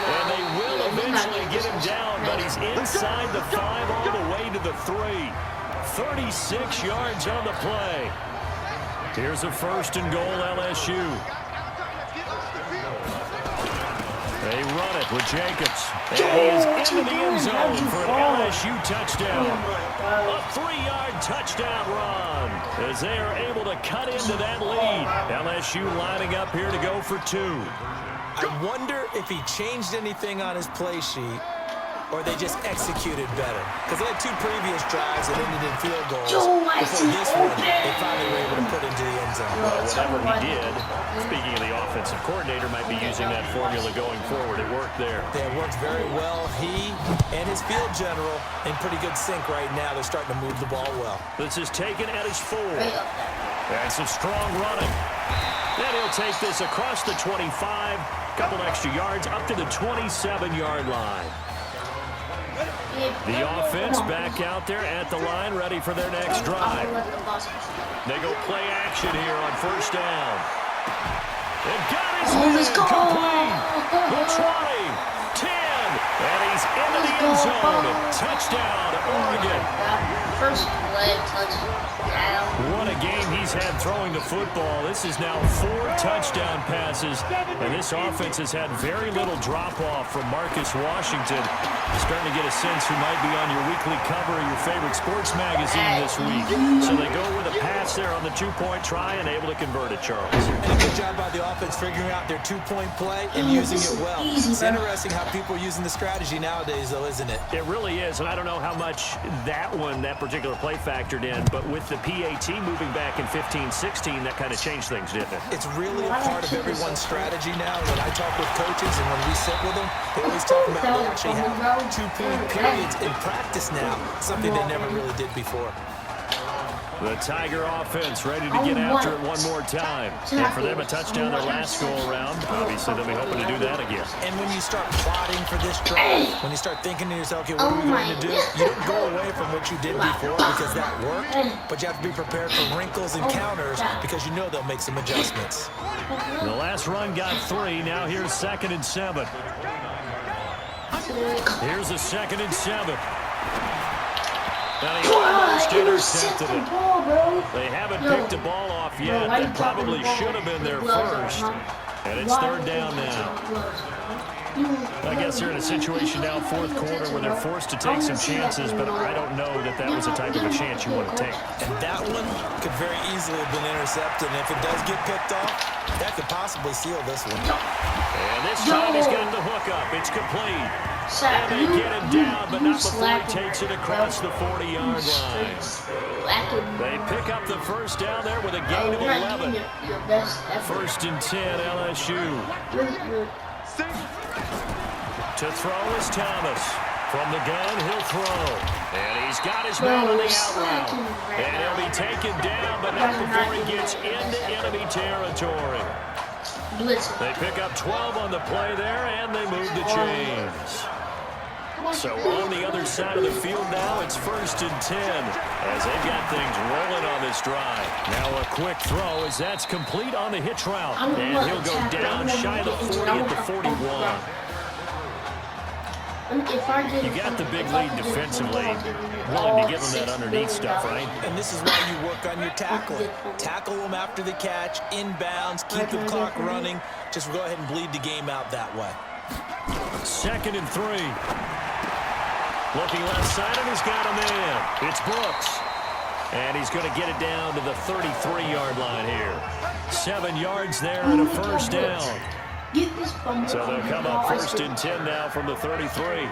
And they will eventually get him down, but he's inside the 5 all the way to the 3. 36 yards on the play. Here's a 1st and goal, LSU. They run it with Jacobs. And he is into the end zone for an LSU touchdown. A 3-yard touchdown run as they are able to cut into that lead. LSU lining up here to go for 2. I wonder if he changed anything on his play sheet or they just executed better. Because they had 2 previous drives that ended in field goals. Before this one, they finally were able to put into the end zone. Well, whatever he did, speaking of the offensive coordinator, might be using that formula going forward. It worked there. It worked very well. He and his field general in pretty good sync right now. They're starting to move the ball well. This is taken at his 4. And some strong running. Then he'll take this across the 25, couple extra yards up to the 27-yard line. The offense back out there at the line, ready for their next drive. They go play action here on first down. And got his man complete. The 20, 10, and he's into the end zone. Touchdown, Oregon. First leg touchdown. What a game he's had throwing the football. This is now 4 touchdown passes, and this offense has had very little drop-off from Marcus Washington. Starting to get a sense who might be on your weekly cover of your favorite sports magazine this week. So they go with a pass there on the 2-point try and able to convert it, Charles. And a good job by the offense figuring out their 2-point play and using it well. It's interesting how people are using the strategy nowadays, though, isn't it? It really is, and I don't know how much that particular play factored in, but with the PAT moving back in 15-16, that kind of changed things, didn't it? It's really a part of everyone's strategy now. When I talk with coaches and when we sit with them, they always talk about they actually have 2-point periods in practice now, something they never really did before. The Tiger offense ready to get after it one more time. And for them, a touchdown their last go-around. Obviously, they'll be hoping to do that again. And when you start plotting for this drive, when you start thinking to yourself, okay, what are we going to do? You don't go away from what you did before because that worked, but you have to be prepared for wrinkles and counters because you know they'll make some adjustments. The last run got 3. Now here's 2nd and 7. Here's a 2nd and 7. And he almost intercepted it. They haven't picked the ball off yet. That probably should have been their first. And it's 3rd down now. I guess they're in a situation now, 4th quarter, where they're forced to take some chances, but I don't know that that was the type of a chance you want to take. And that one could very easily have been intercepted. And if it does get picked off, that could possibly seal this one. And this time he's got the hook up. It's complete. And they get him down, but not before he takes it across the 40-yard line. They pick up the first down there with a gain of 11. 1st and 10, LSU. To throw is Thomas. From the gun, he'll throw. And he's got his man on the out route. And he'll be taken down, but not before he gets into enemy territory. They pick up 12 on the play there, and they move the chains. So on the other side of the field now, it's 1st and 10 as they've got things rolling on this drive. Now a quick throw as that's complete on the hitch route. And he'll go down shy of the 40 at the 41. You got the big lead defensively, willing to give them that underneath stuff, right? And this is why you work on your tackling. Tackle them after the catch, inbounds, keep the clock running. Just go ahead and bleed the game out that way. 2nd and 3. Looking left side, and he's got a man. It's Brooks. And he's going to get it down to the 33-yard line here. 7 yards there and a first down. So they'll come up 1st and 10 now from the 33.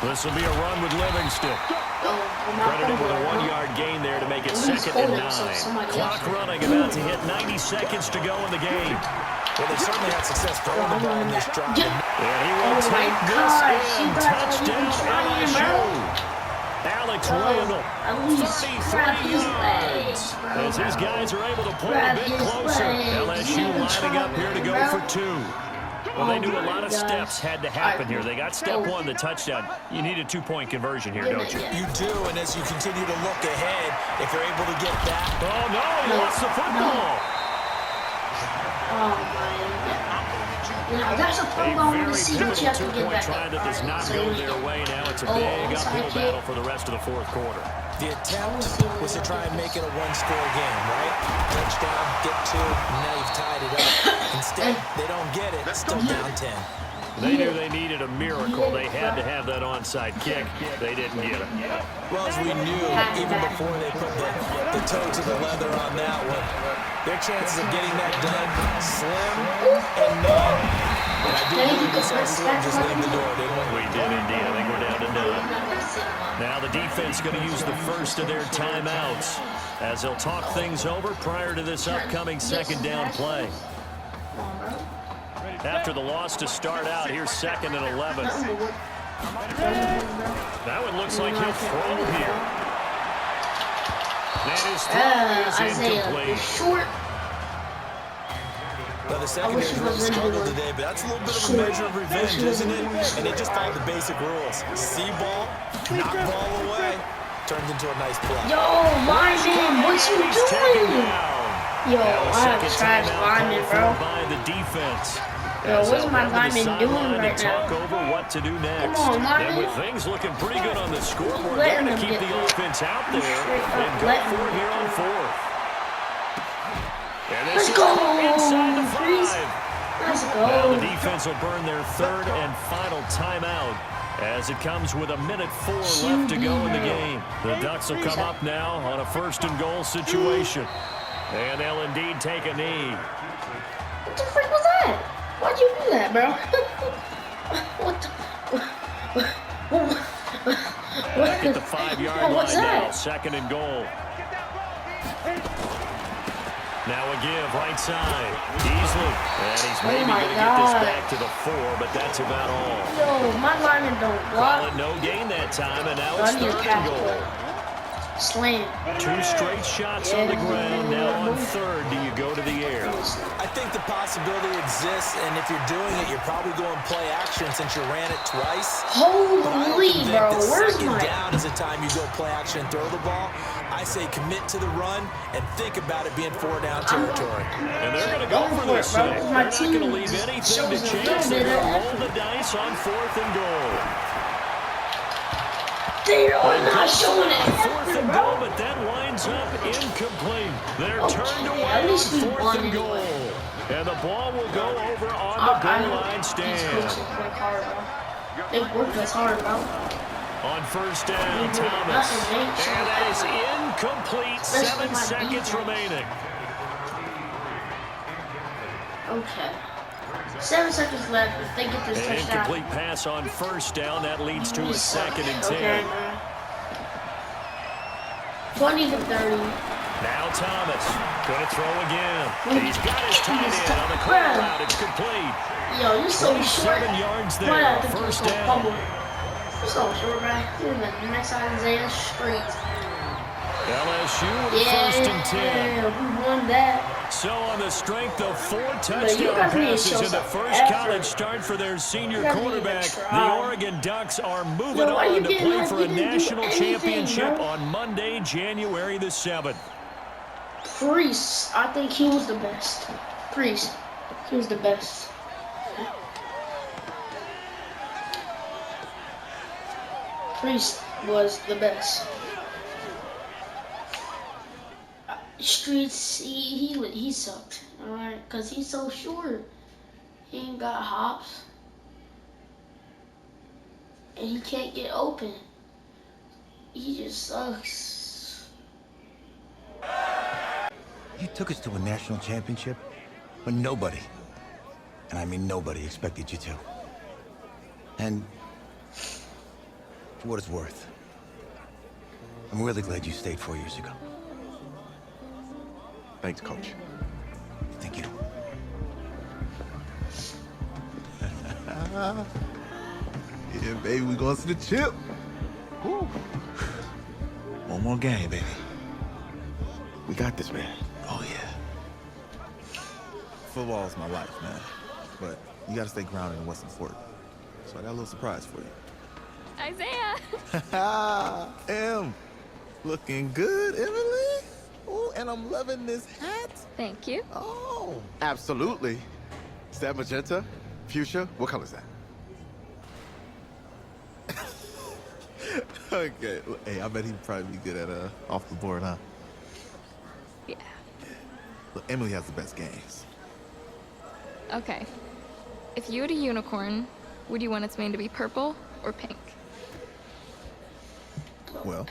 This will be a run with Livingston. Credited with a 1-yard gain there to make it 2nd and 9. Clock running, about to hit 90 seconds to go in the game. Well, they certainly had success throwing the ball in this drive. And he will take this in. Touchdown LSU. Alex Randall, 33 yards. As these guys are able to pull a bit closer. LSU lining up here to go for 2. Well, they knew a lot of steps had to happen here. They got step 1, the touchdown. You need a 2-point conversion here, don't you? You do, and as you continue to look ahead, if you're able to get that. Oh, no, he lost the football. Oh, my God. Now, that's a football we see what you have to get back. Try that does not go their way now. It's a big uphill battle for the rest of the 4th quarter. The attempt was to try and make it a 1-score game, right? Touchdown, get 2, now you've tied it up. Instead, they don't get it, still down 10. They knew they needed a miracle. They had to have that onside kick. They didn't get it. Well, as we knew, even before they put the toe to the leather on that one, their chances of getting that done, slim and none. And I do believe we saw Slim just leave the door, didn't we? We did indeed. I think we're down to none. Now the defense going to use the first of their timeouts as they'll talk things over prior to this upcoming 2nd down play. After the loss to start out, here's 2nd and 11. That one looks like he'll throw here. That is incomplete. Well, the secondary's really struggled today, but that's a little bit of a measure of revenge, isn't it? And they just followed the basic rules. See ball, knock ball away, turned into a nice play. Yo, lineman, what you doing? Yo, I have tried lineman, bro. By the defense. Yo, what's my lineman doing right now? Talk over what to do next. Come on, and with things looking pretty good on the scoreboard, they're going to keep the offense out there and go for it here on 4th. Let's go! Inside the 5. Let's go. Now the defense will burn their 3rd and final timeout as it comes with 1:04 left to go in the game. The Ducks will come up now on a 1st and goal situation. And they'll indeed take a knee. What the frick was that? Why'd you do that, bro? Back at the 5-yard line now, 2nd and goal. Now a give, right side. Beasley. And he's maybe going to get this back to the 4, but that's about all. Yo, my lineman don't block. Call it no gain that time, and now it's 3rd and goal. Slam. 2 straight shots on the ground. Now on 3rd, do you go to the air? I think the possibility exists, and if you're doing it, you're probably going play action since you ran it twice. Holy, bro, where's my... 2nd down is the time you go play action and throw the ball. I say commit to the run and think about it being 4-down territory. And they're going to go for this thing. They're not going to leave anything to chance. They're going to roll the dice on 4th and goal. They are not showing it. 4th and goal, but that winds up incomplete. They're turned away on 4th and goal. And the ball will go over on the goal line stand. They worked us hard, bro. On 1st down, Thomas. And that is incomplete. 7 seconds remaining. Okay. 7 seconds left if they get this touchdown. Incomplete pass on 1st down. That leads to a 2nd and 10. Okay, 20 to 30. Now Thomas, gonna throw again. He's got his tight end on the corner route. It's complete. Yo, you're so short. 7 yards there, first down. You're so short, man. You're in the next Isaiah Street. LSU with first and 10. Yeah, we won that. So on the strength of 4 touchdown passes in the first college start for their senior quarterback, the Oregon Ducks are moving on to play for a national championship on Monday, January the 7th. Priest, I think he was the best. Priest, he was the best. Priest was the best. Streets, he sucked, alright, cause he's so short. He ain't got hops, and he can't get open. He just sucks. You took us to a national championship when nobody, and I mean nobody, expected you to. And for what it's worth, I'm really glad you stayed 4 years ago. Thanks, Coach. Thank you. Yeah, baby, we going to the chip. Woo. One more game, baby. We got this, man. Oh, yeah. Football's my life, man. But you got to stay grounded in what's important. So I got a little surprise for you. Isaiah! Em, looking good, Emily. Oh, and I'm loving this hat. Thank you. Oh. Absolutely. Is that magenta? Fuchsia? What color is that? Okay. Hey, I bet he'd probably be good at off the board, huh? Yeah. Look, Emily has the best games. Okay. If you had a unicorn, would you want its mane to be purple or pink? Well.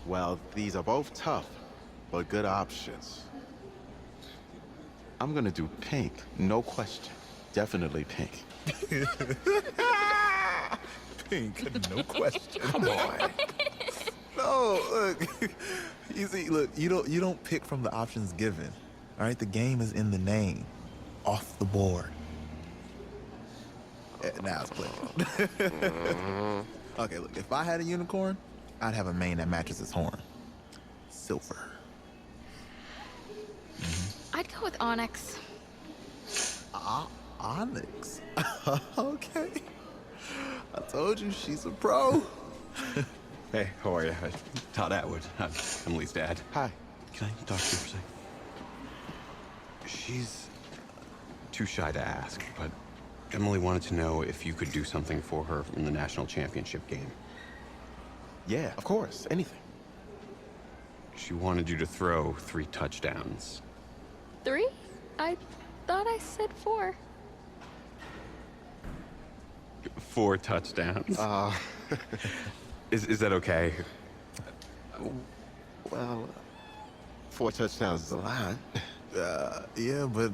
Well, these are both tough, but good options. I'm gonna do pink, no question. Definitely pink. Pink, no question. Come on. No, look. You see, look, you don't pick from the options given. All right, the game is in the name. Off the board. Now it's playing. Okay, look, if I had a unicorn, I'd have a mane that matches its horn. Silver. I'd go with onyx. Onyx? Okay. I told you, she's a pro. Hey, how are you? Todd Atwood. I'm Emily's dad. Hi. Can I talk to you for a second? She's too shy to ask, but Emily wanted to know if you could do something for her in the national championship game. Yeah, of course. Anything. She wanted you to throw 3 touchdowns. 3? I thought I said 4. 4 touchdowns. Is that okay? Well, 4 touchdowns is a lot. Yeah, but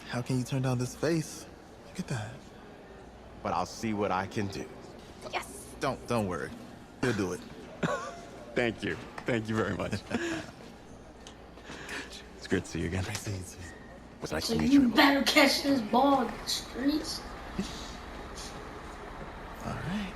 how can you turn down this face? Look at that. But I'll see what I can do. Yes. Don't worry. He'll do it. Thank you. Thank you very much. It's great to see you again. Nice to meet you. It was nice So to meet you. you better catch this ball in the streets. All right.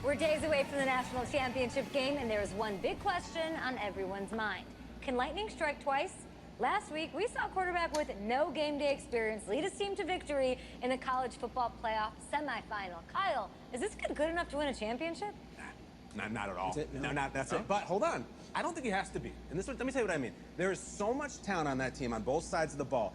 We're days away from the national championship game, and there is one big question on everyone's mind. Can lightning strike twice? Last week, we saw a quarterback with no game day experience lead his team to victory in the college football playoff semifinal. Kyle, is this kid good enough to win a championship? Not at all. No, that's it. But hold on. I don't think he has to be. And let me tell you what I mean. There is so much talent on that team on both sides of the ball.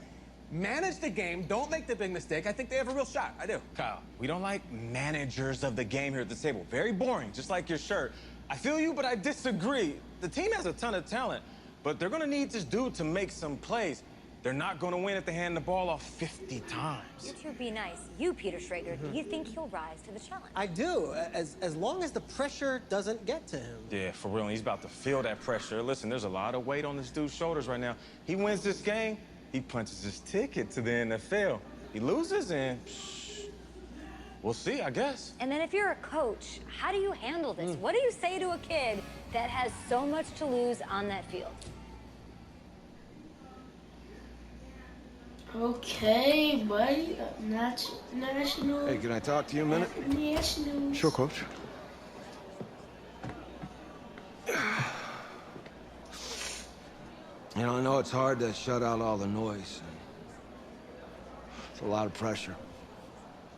Manage the game. Don't make the big mistake. I think they have a real shot. I do. Kyle, we don't like managers of the game here at the table. Very boring, just like your shirt. I feel you, but I disagree. The team has a ton of talent, but they're going to need this dude to make some plays. They're not going to win if they hand the ball off 50 times. You two be nice. You, Peter Schrager, do you think he'll rise to the challenge? I do, as long as the pressure doesn't get to him. Yeah, for real. He's about to feel that pressure. Listen, there's a lot of weight on this dude's shoulders right now. He wins this game, he punches his ticket to the NFL. He loses, and we'll see, I guess. And then if you're a coach, how do you handle this? What do you say to a kid that has so much to lose on that field? Okay, buddy. National. Hey, can I talk to you a minute? National. Sure, Coach. You know, I know it's hard to shut out all the noise. It's a lot of pressure.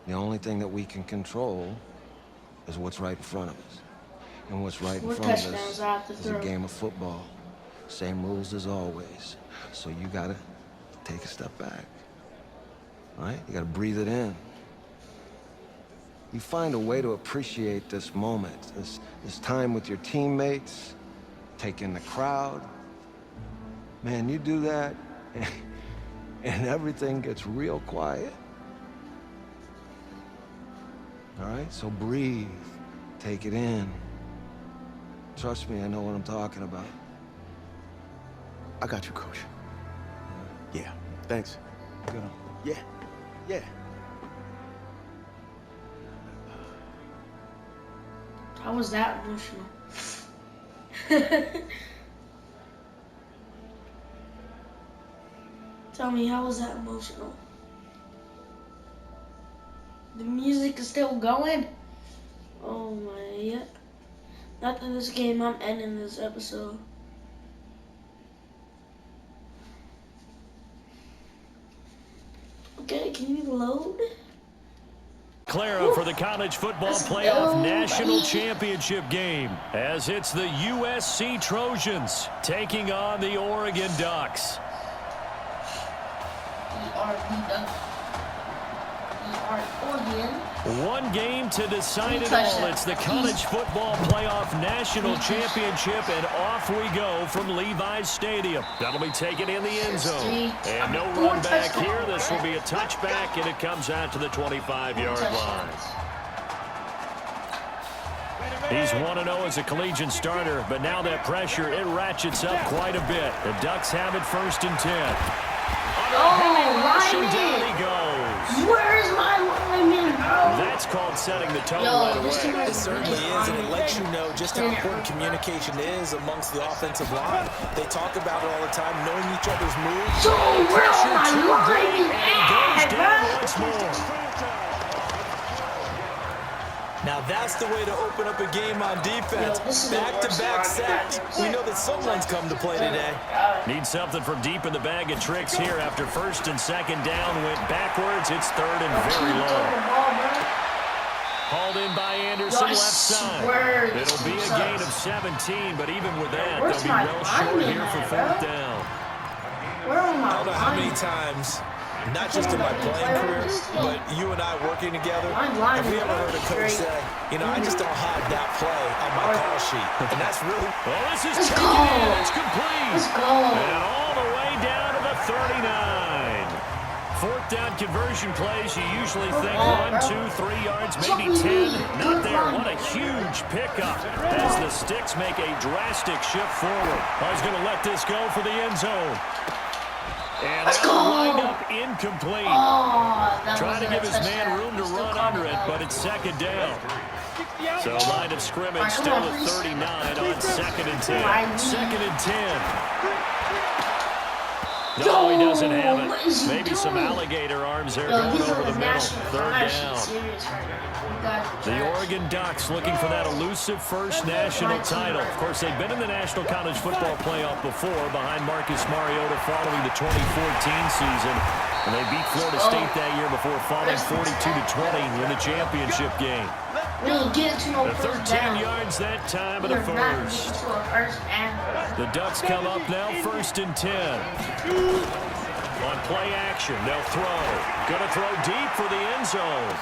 The only thing that we can control is what's right in front of us. And what's right in front of us is a game of football. Same rules as always. So you gotta take a step back. All right? You gotta breathe it in. You find a way to appreciate this moment, this time with your teammates, take in the crowd. Man, you do that, and everything gets real quiet. All right? So breathe. Take it in. Trust me, I know what I'm talking about. I got you, Coach. Yeah, thanks. Good on. Yeah, yeah. How was that emotional? Tell me, how was that emotional? The music is still going? Oh my, yeah. After this game, I'm ending this episode. Okay, can you load? Clara for the college football playoff national championship game, as it's the USC Trojans taking on the Oregon Ducks. One game to decide it all. It's the college football playoff national championship, and off we go from Levi's Stadium. That'll be taken in the end zone. And no run back here. This will be a touchback, and it comes out to the 25-yard line. He's 1-0 as a collegiate starter, but now that pressure, it ratchets up quite a bit. The Ducks have it 1st and 10. Rushing down he goes. Where's my lineman, bro? That's called setting the tone right away. It certainly is, and it lets you know just how important communication is amongst the offensive line. They talk about it all the time, knowing each other's moves. So where's my lineman at, bro? Once more. Now that's the way to open up a game on defense. Back-to-back sacks. We know that someone's come to play today. Need something from deep in the bag of tricks here after 1st and 2nd down. Went backwards. It's 3rd and very low. Hauled in by Anderson, left side. It'll be a gain of 17, but even with that, they'll be well short here for 4th down. I don't know how many times, not just in my playing career, but you and I working together, have we ever heard a coach say, you know, I just don't have that play on my call sheet. And that's really... Well, this is taken in. It's complete. Let's go. And all the way down to the 39. 4th down conversion plays, you usually think 1, 2, 3 yards, maybe 10. Not there. What a huge pickup as the Sticks make a drastic shift forward. I was going to let this go for the end zone. And Let's go! Lined up incomplete. Trying to give his man room to run under it, but it's 2nd down. So line of scrimmage still at 39 on 2nd and 10. 2nd and 10. No, he doesn't have it. Maybe some alligator arms there going over the middle. 3rd down. The Oregon Ducks looking for that elusive first national title. Of course, they've been in the National College Football Playoff before behind Marcus Mariota following the 2014 season. And they beat Florida State that year before falling 42-20 in the championship game. The 13 yards that time of the first. The Ducks come up now 1st and 10. On play action, they'll throw. Gonna throw deep for the end zone.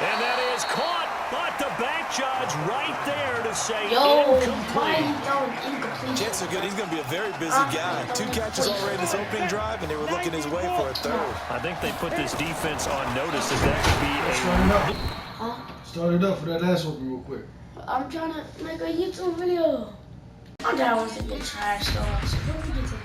And that is caught, but the back judge right there to say incomplete. Jets are good. He's going to be a very busy guy. 2 catches already in his opening drive, and they were looking his way for a 3rd. I think they put this defense on notice that could be a... Start it up for that ass whooping real quick. I'm trying to make a YouTube video. I'm down with the trash though. So don't forget to